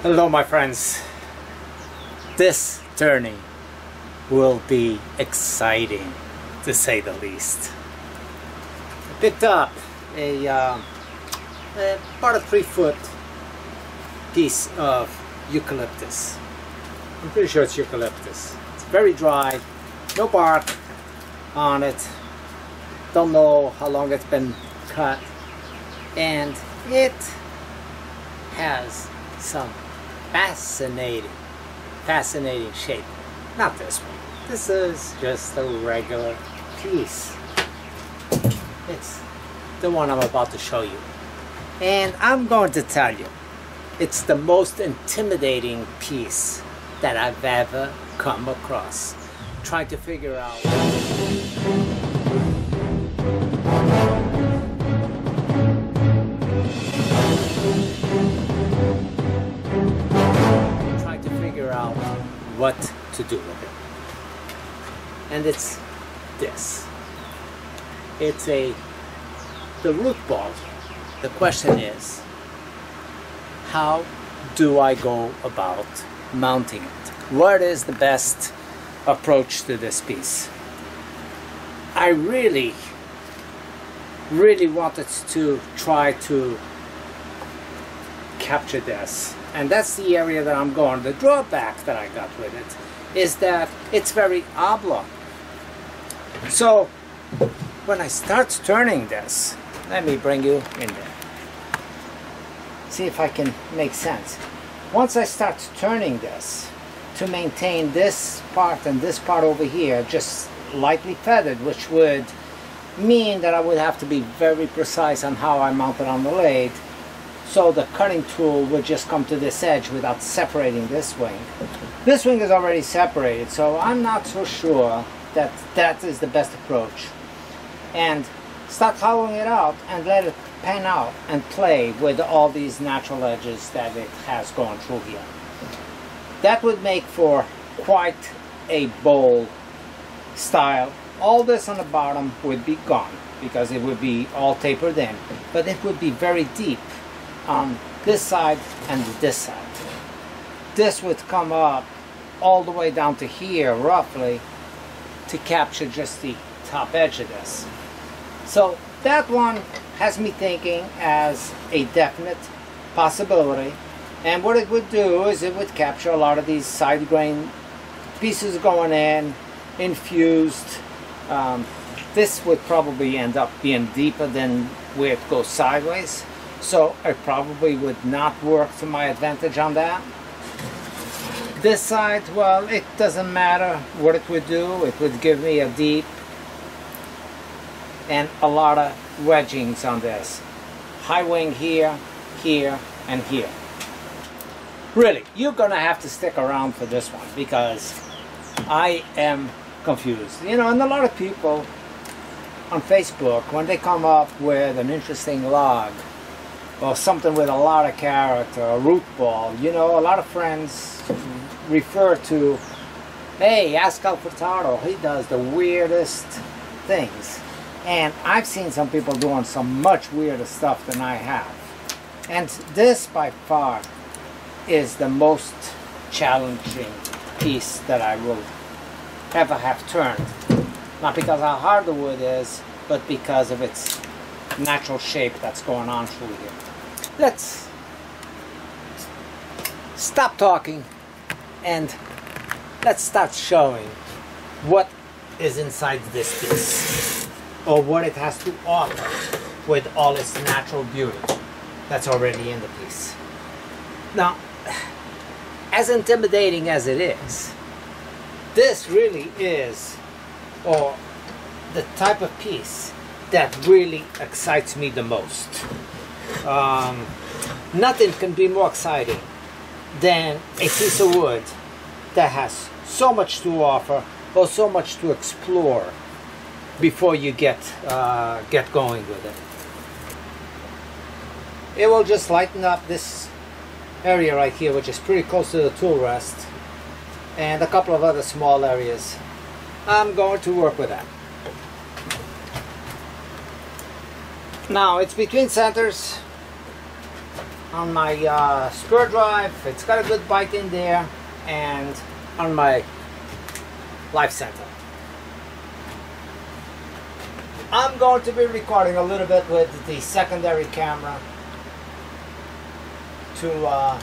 Hello my friends, this turning will be exciting to say the least. I picked up a about a 3-foot piece of eucalyptus. I'm pretty sure it's eucalyptus. It's very dry, no bark on it, don't know how long it's been cut, and it has some fascinating shape. Not this one. This is just a regular piece. It's the one I'm about to show you. And I'm going to tell you, it's the most intimidating piece that I've ever come across. Trying to figure out what to do with it. And it's this. It's the root ball. The question is, how do I go about mounting it? What is the best approach to this piece? I really wanted to try to capture this, and that's the area that I'm going. The drawback that I got with it is that it's very oblong. So when I start turning this, let me bring you in there, see if I can make sense. Once I start turning this, to maintain this part and this part over here just lightly feathered, which would mean that I would have to be very precise on how I mount it on the lathe, so the cutting tool would just come to this edge without separating this wing. This wing is already separated, so I'm not so sure that that is the best approach. And start hollowing it out and let it pan out and play with all these natural edges that it has gone through here. That would make for quite a bowl style. All this on the bottom would be gone because it would be all tapered in, but it would be very deep on this side and this side. This would come up all the way down to here roughly to capture just the top edge of this. So that one has me thinking as a definite possibility, and what it would do is it would capture a lot of these side grain pieces going in, infused. This would probably end up being deeper than where it goes sideways, so I probably would not work to my advantage on that. This side, well, it doesn't matter what it would do. It would give me a deep and a lot of wedgings on this. High wing here, here, and here. Really, you're gonna have to stick around for this one because I am confused. You know, and a lot of people on Facebook, when they come up with an interesting log or something with a lot of character, a root ball, you know, a lot of friends refer to, hey, ask Alfredo, he does the weirdest things. And I've seen some people doing some much weirder stuff than I have. And this by far is the most challenging piece that I will ever have turned. Not because how hard the wood is, but because of its natural shape that's going on through here. Let's stop talking and let's start showing what is inside this piece, or what it has to offer with all its natural beauty that's already in the piece. Now, as intimidating as it is, this really is, or the type of piece that really excites me the most. Nothing can be more exciting than a piece of wood that has so much to offer or so much to explore before you get going with it. It will just lighten up this area right here, which is pretty close to the tool rest, and a couple of other small areas. I'm going to work with that. Now it's between centers. on my square drive. It's got a good bite in there, and on my life center. I'm going to be recording a little bit with the secondary camera to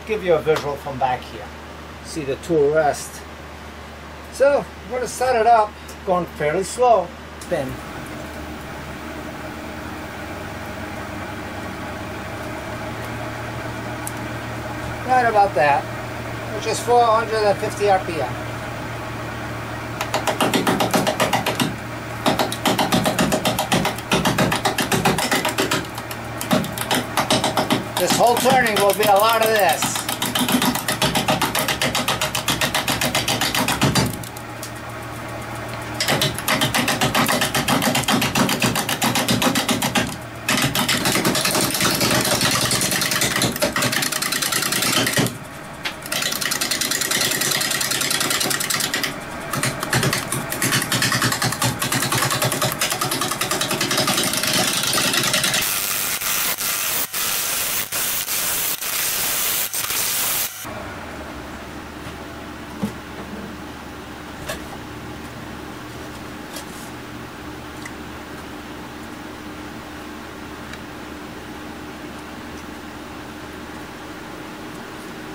give you a visual from back here. See the tool rest. So I'm going to set it up, going fairly slow. Spin. Right about that, which is 450 RPM. This whole turning will be a lot of this.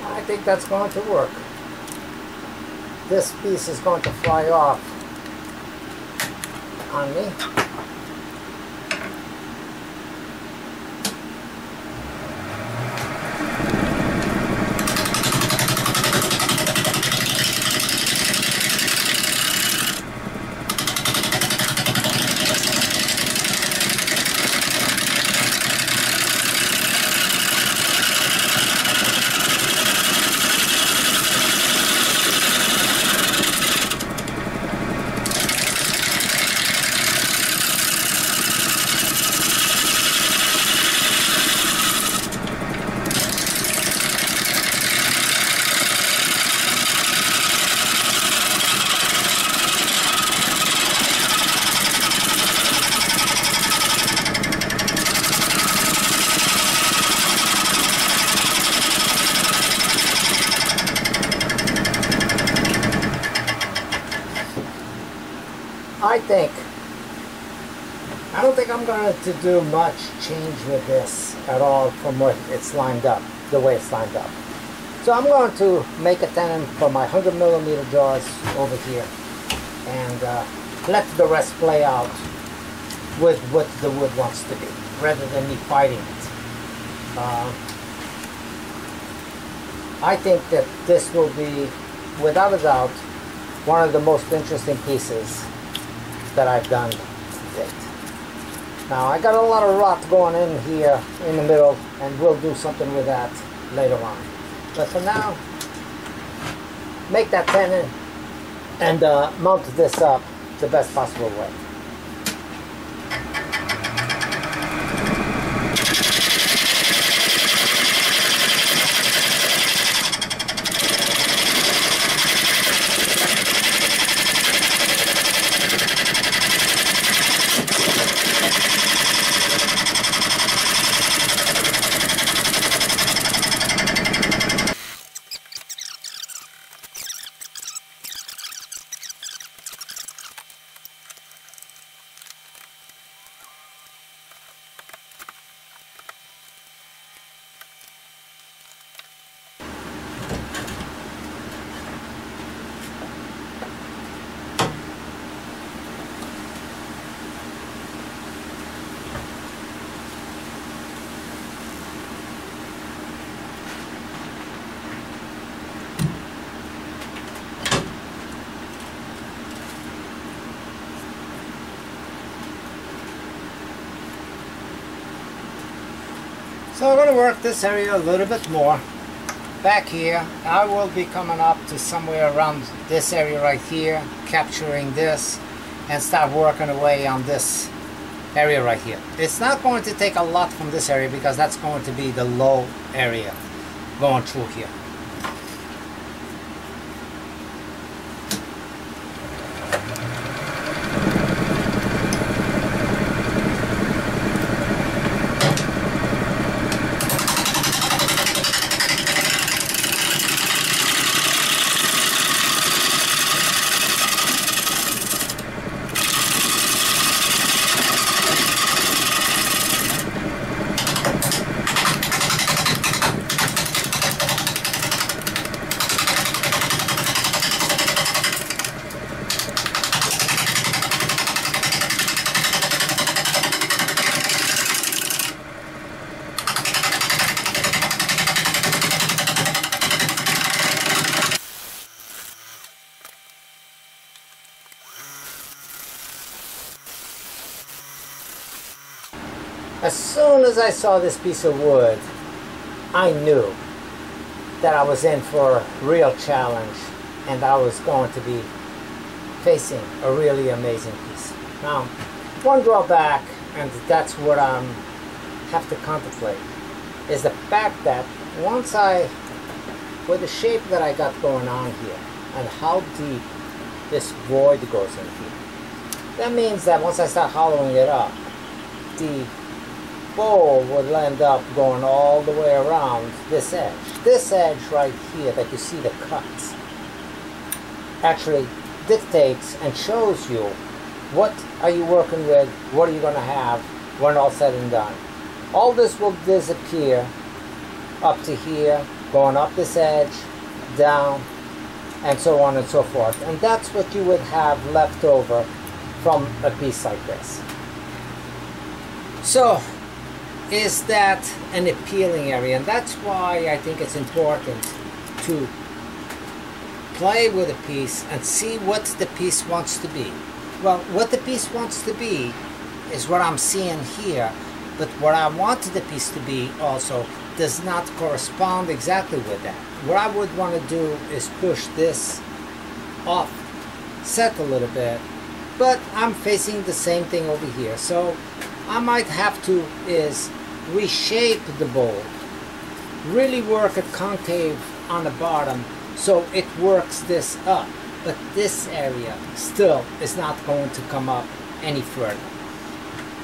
I think that's going to work. This piece is going to fly off on me. I don't think I'm going to do much change with this at all from what it's lined up, the way it's lined up. So I'm going to make a tenon for my 100mm jaws over here and let the rest play out with what the wood wants to be, rather than me fighting it. I think that this will be, without a doubt, one of the most interesting pieces that I've done to date. Now I got a lot of rot going in here in the middle, and we'll do something with that later on. But for now, make that tenon and mount this up the best possible way. So I'm going to work this area a little bit more. Back here, I will be coming up to somewhere around this area right here, capturing this, and start working away on this area right here. It's not going to take a lot from this area because that's going to be the low area going through here. as I saw this piece of wood, I knew that I was in for a real challenge and I was going to be facing a really amazing piece. Now, one drawback, and that's what I have to contemplate, is the fact that with the shape that I got going on here and how deep this void goes in here, that means that once I start hollowing it up, the bowl would end up going all the way around this edge. This edge right here that you see the cuts actually dictates and shows you what are you working with, what are you going to have when all said and done. All this will disappear up to here, going up this edge, down, and so on and so forth. And that's what you would have left over from a piece like this. So, is that an appealing area? And that's why I think it's important to play with a piece and see what the piece wants to be. Well, what the piece wants to be is what I'm seeing here, but what I wanted the piece to be also does not correspond exactly with that. What I would want to do is push this off, set a little bit, but I'm facing the same thing over here. So I might have to is reshape the bowl, really work at concave on the bottom so it works this up, but this area still is not going to come up any further.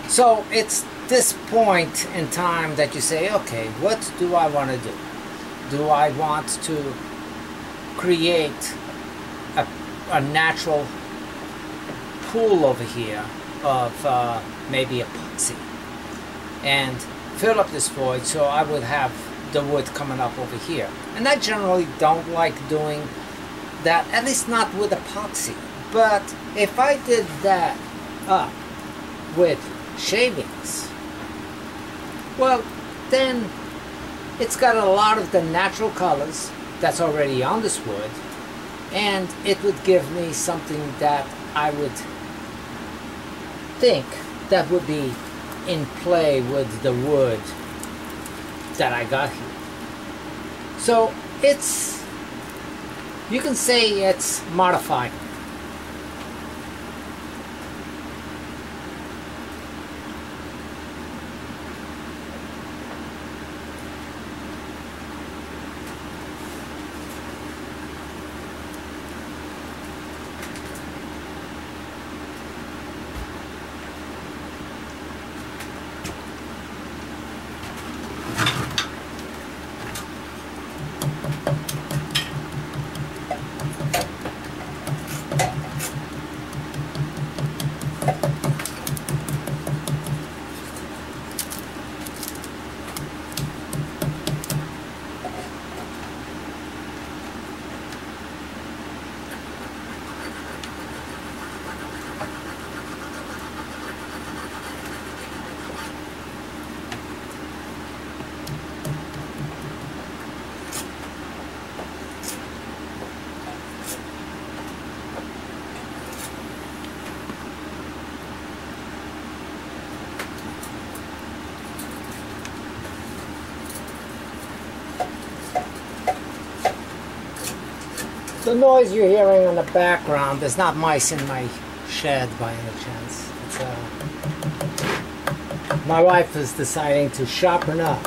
So it's this point in time that you say, okay, what do I want to do? Do I want to create a natural pool over here of maybe epoxy and fill up this void so I would have the wood coming up over here? And I generally don't like doing that, at least not with epoxy. But if I did that up with shavings, well, then it's got a lot of the natural colors that's already on this wood, and it would give me something that I would think that would be in play with the wood that I got here. So it's, you can say it's modified. The noise you're hearing in the background is not mice in my shed by any chance. It's, my wife is deciding to sharpen up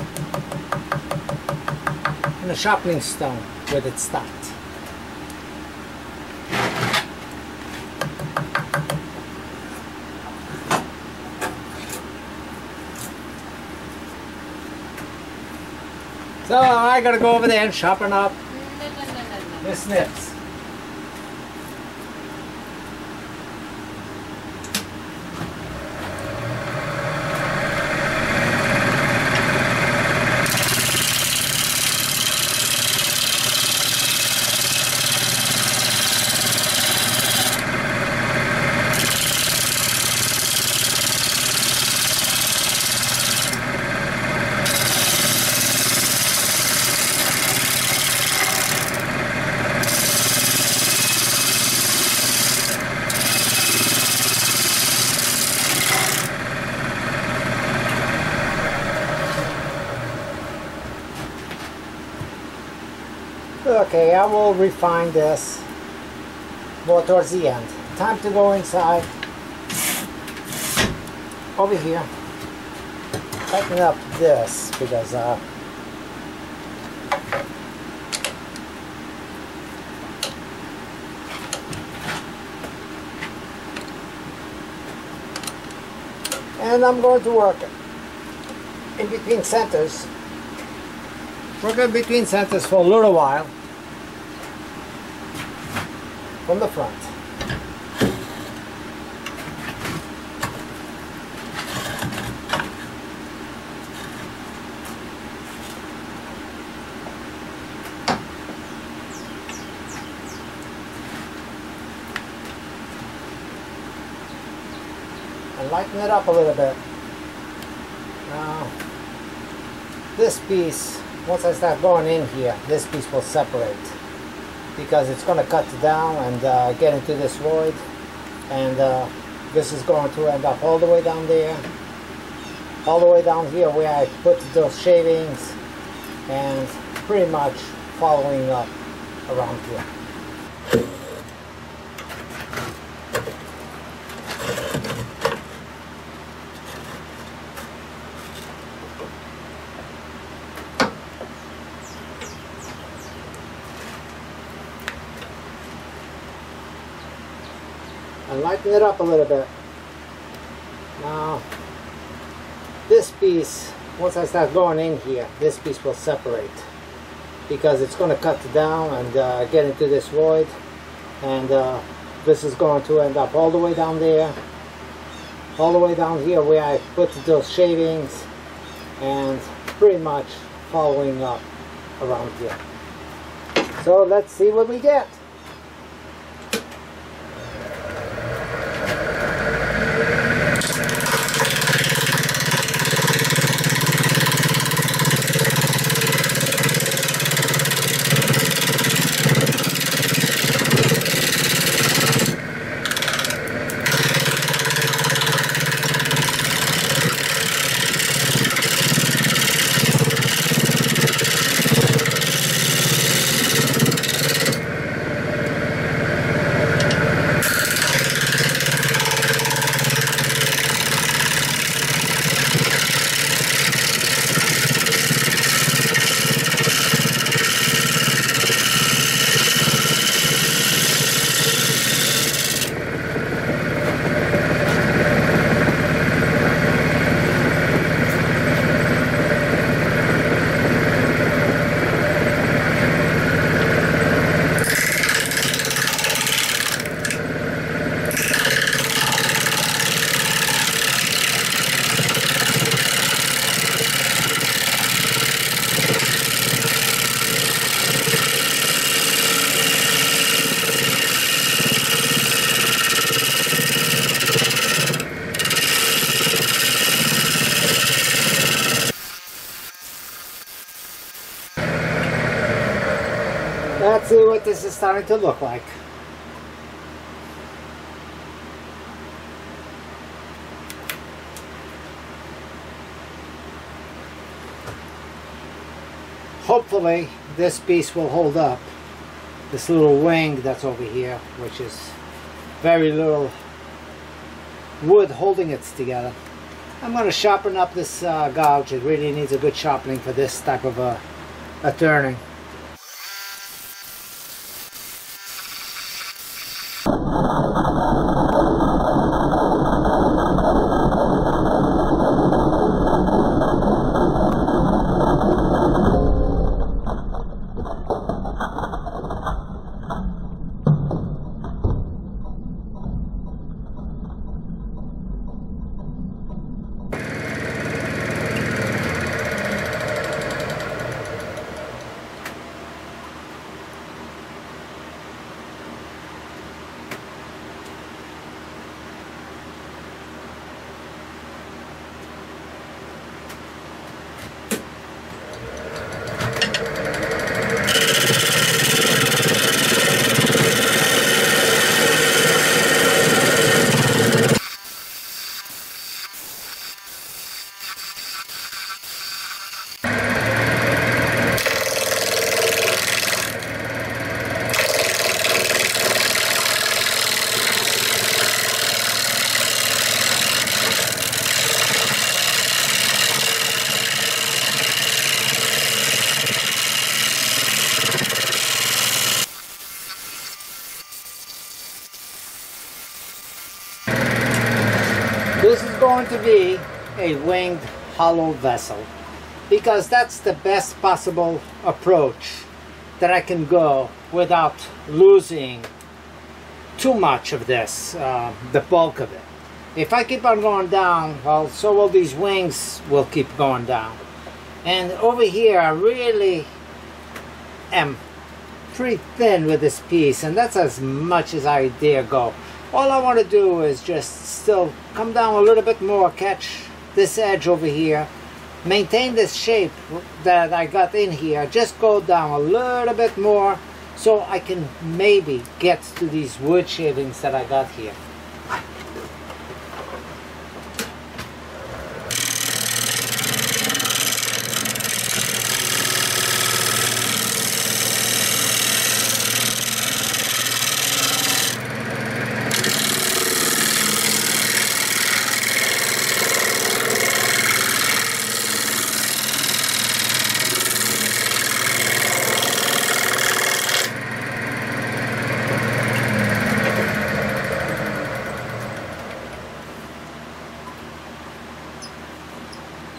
in a sharpening stone with it stopped. So I gotta go over there and sharpen up the snips. Okay, I will refine this more towards the end. Time to go inside. Over here. Tighten up this because and I'm going to work in between centers. Work in between centers for a little while from the front. And lighten it up a little bit. Now, this piece, once I start going in here, this piece will separate because it's going to cut down and get into this void, and this is going to end up all the way down there, all the way down here where I put those shavings, and pretty much following up around here. And lighten it up a little bit. Now, this piece, once I start going in here, this piece will separate because it's going to cut down and get into this void, and this is going to end up all the way down there, all the way down here where I put those shavings, and pretty much following up around here. So let's see what we get. Let's see what this is starting to look like. Hopefully this piece will hold up. This little wing that's over here, which is very little wood holding it together. I'm going to sharpen up this gouge. It really needs a good sharpening for this type of a turning. going to be a winged hollow vessel, because that's the best possible approach that I can go without losing too much of this, the bulk of it. If I keep on going down, well, so will these wings will keep going down. And over here I really am pretty thin with this piece, and that's as much as I dare go. All I want to do is just still come down a little bit more, catch this edge over here, maintain this shape that I got in here, just go down a little bit more so I can maybe get to these wood shavings that I got here.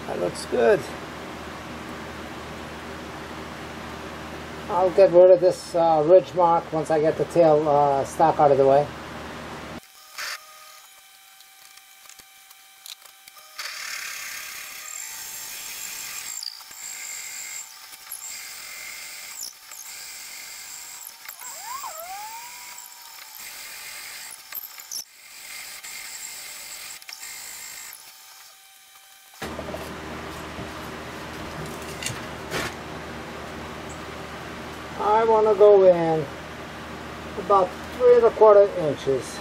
That looks good. I'll get rid of this ridge mark once I get the tail stock out of the way. I want to go in about 3 1/4 inches,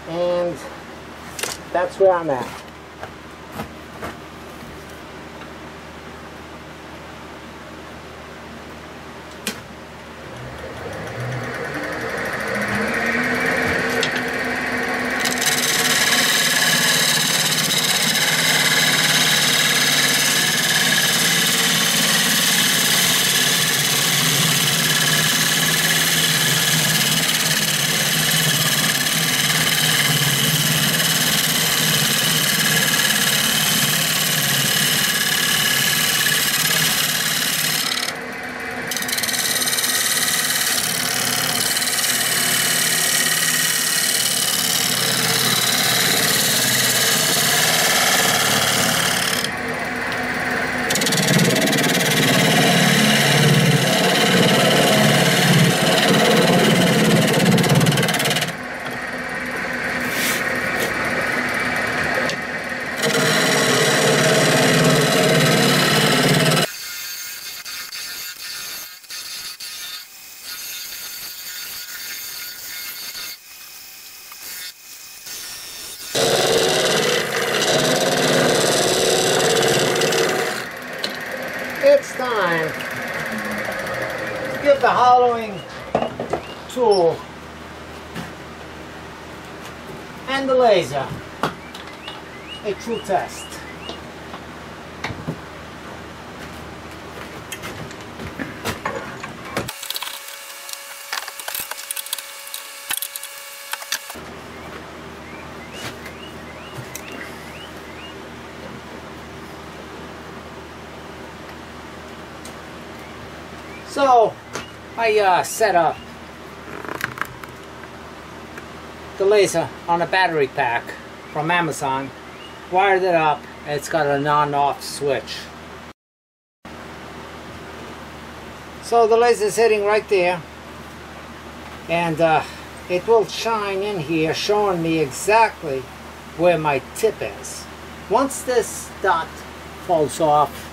and that's where I'm at. It's time to give the hollowing tool and the laser a true test. So I set up the laser on a battery pack from Amazon, wired it up, and it's got an on-off switch. So the laser is sitting right there, and it will shine in here, showing me exactly where my tip is. Once this dot falls off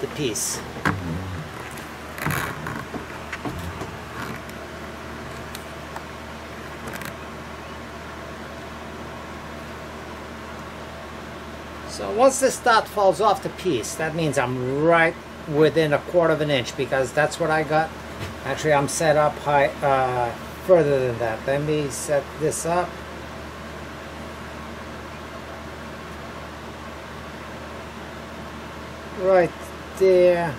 the piece, so once this dot falls off the piece, that means I'm right within 1/4 inch, because that's what I got. Actually, I'm set up high, further than that. Let me set this up. Right there.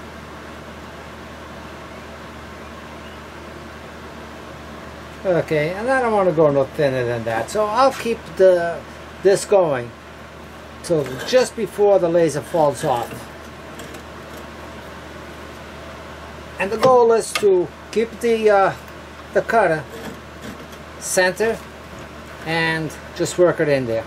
Okay, and I don't want to go no thinner than that, so I'll keep this going till just before the laser falls off. And the goal is to keep the cutter center and just work it in there.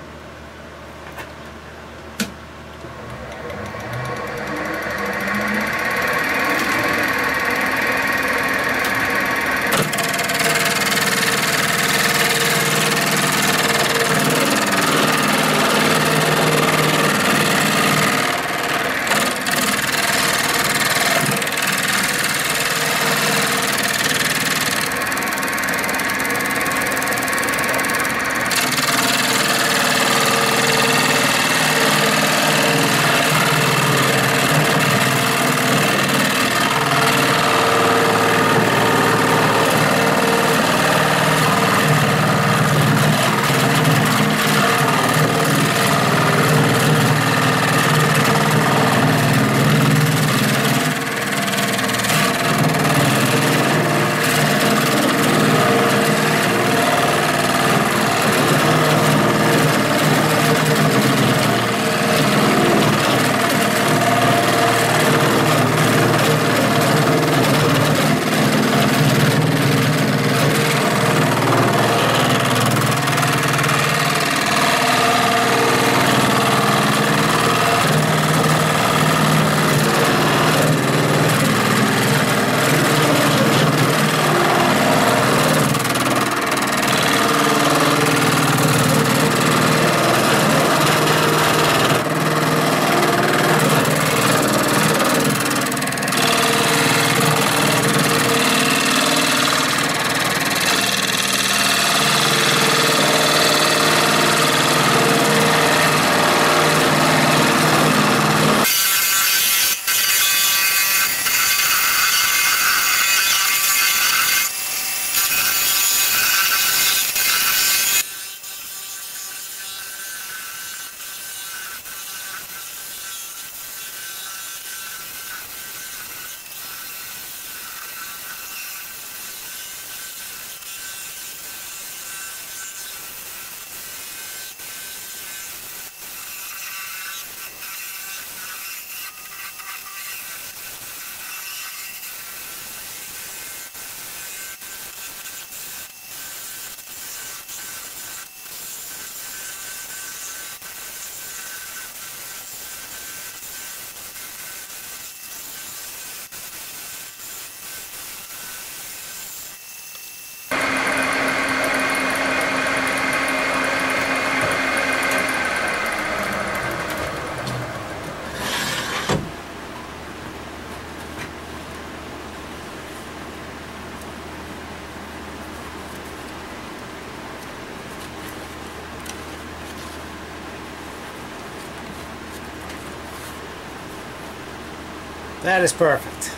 That is perfect.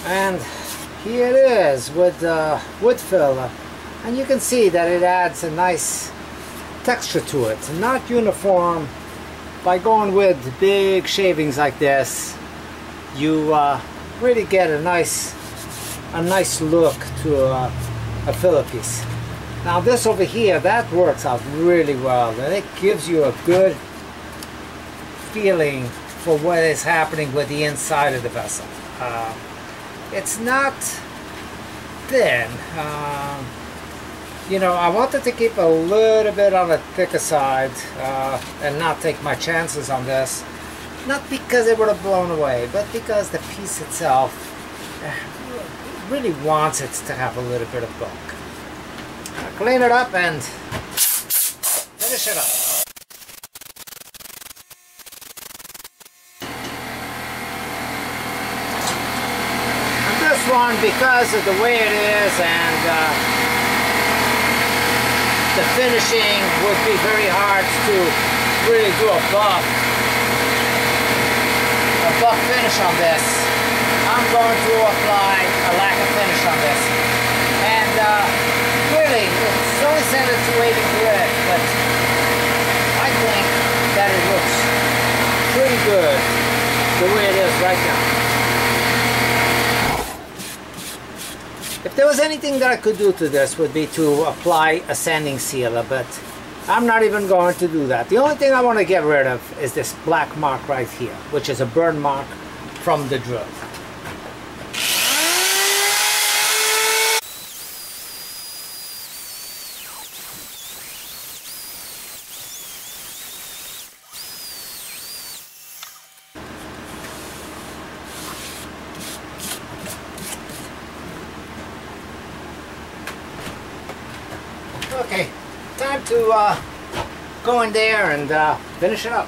And here it is with wood filler, and you can see that it adds a nice texture to it, not uniform. By going with big shavings like this, you really get a nice look to a filler piece. Now this over here, that works out really well, and it gives you a good feeling for what is happening with the inside of the vessel. It's not thin. You know, I wanted to keep a little bit on the thicker side and not take my chances on this. Not because it would have blown away, but because the piece itself really wants it to have a little bit of bulk. Clean it up and finish it up. And this one, because of the way it is and the finishing, would be very hard to really do a buff finish on this. I'm going to apply a lack of finish on this. And really, it's only said it's waiting grit, but I think that it looks pretty good the way it is right now. If there was anything that I could do to this, would be to apply a sanding sealer, but I'm not even going to do that. The only thing I want to get rid of is this black mark right here, which is a burn mark from the drill. Okay, time to go in there and finish it up.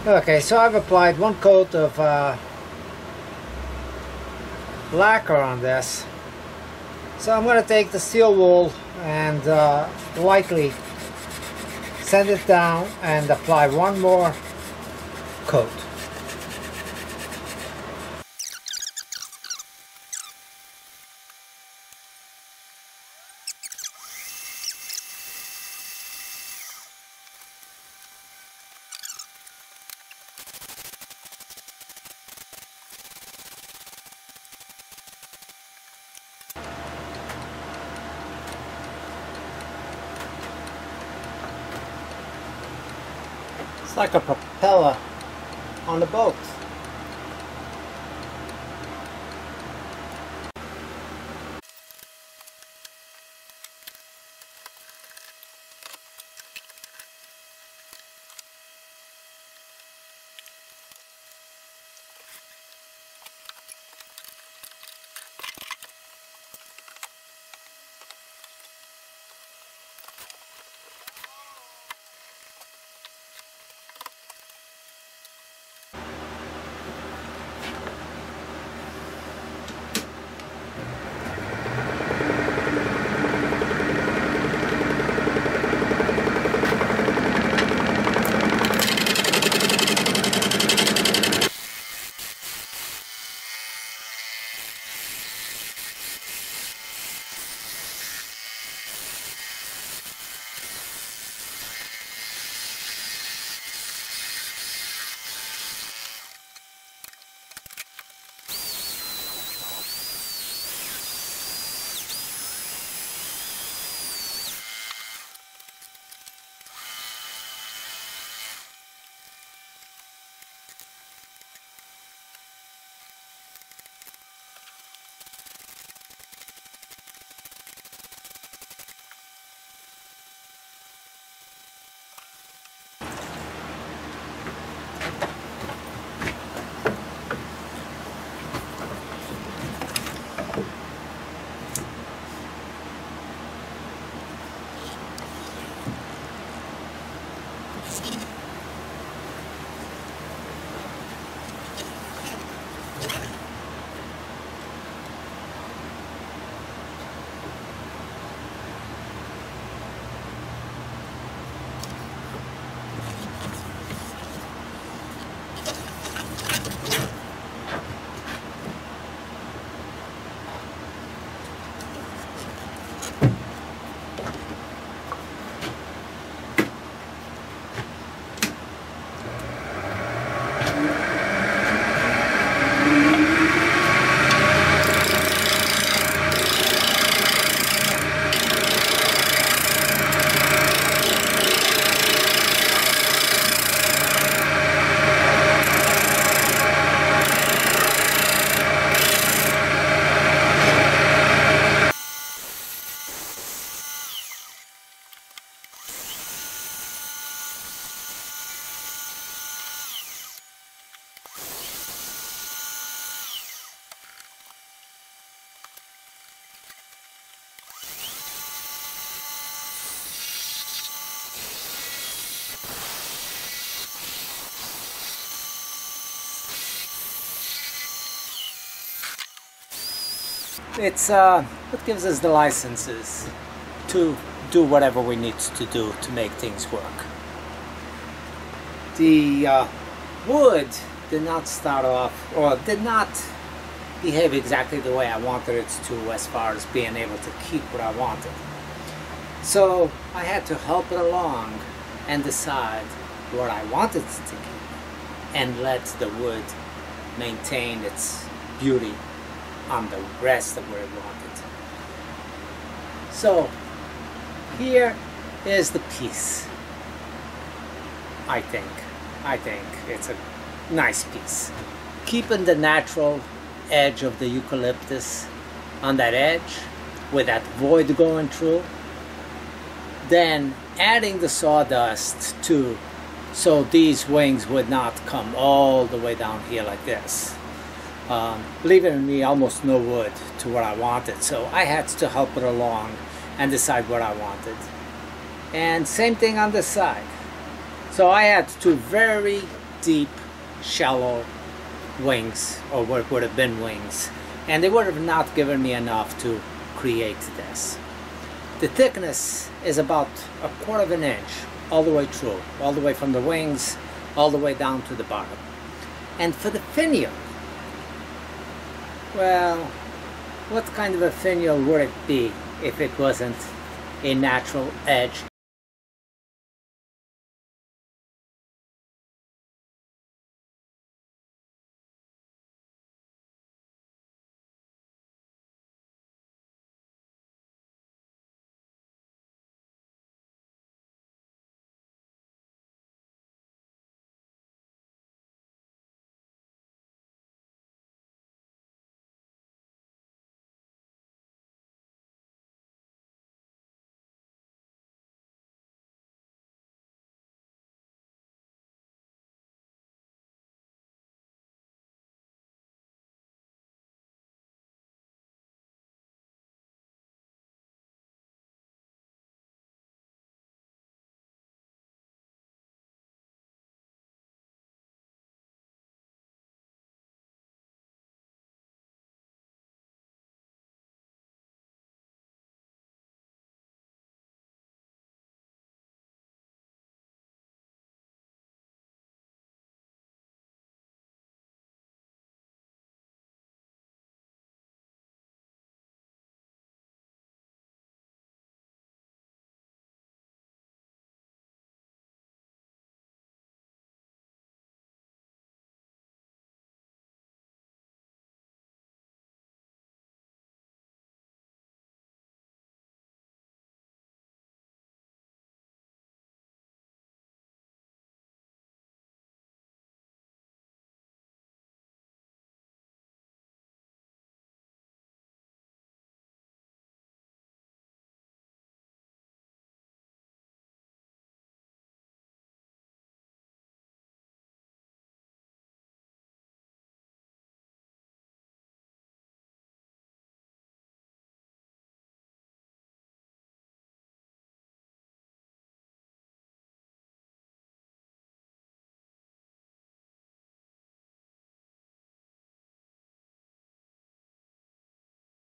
Okay, so I've applied one coat of lacquer on this. So I'm going to take the steel wool and lightly sand it down and apply one more coat. It's like a propeller on the boat. It's what gives us the licenses to do whatever we need to do to make things work. The wood did not start off, or did not behave exactly the way I wanted it to, as far as being able to keep what I wanted. So I had to help it along and decide what I wanted it to keep, and let the wood maintain its beauty on the rest of where it wanted. So here is the piece. I think it's a nice piece. Keeping the natural edge of the eucalyptus on that edge with that void going through, then adding the sawdust too, so these wings would not come all the way down here like this. Leaving me almost no wood to what I wanted, so I had to help it along and decide what I wanted. And same thing on this side. So I had two very deep, shallow wings, or what would have been wings, and they would have not given me enough to create this. The thickness is about 1/4 of an inch all the way through, all the way from the wings all the way down to the bottom. And for the finial, well, what kind of a finial would it be if it wasn't a natural edge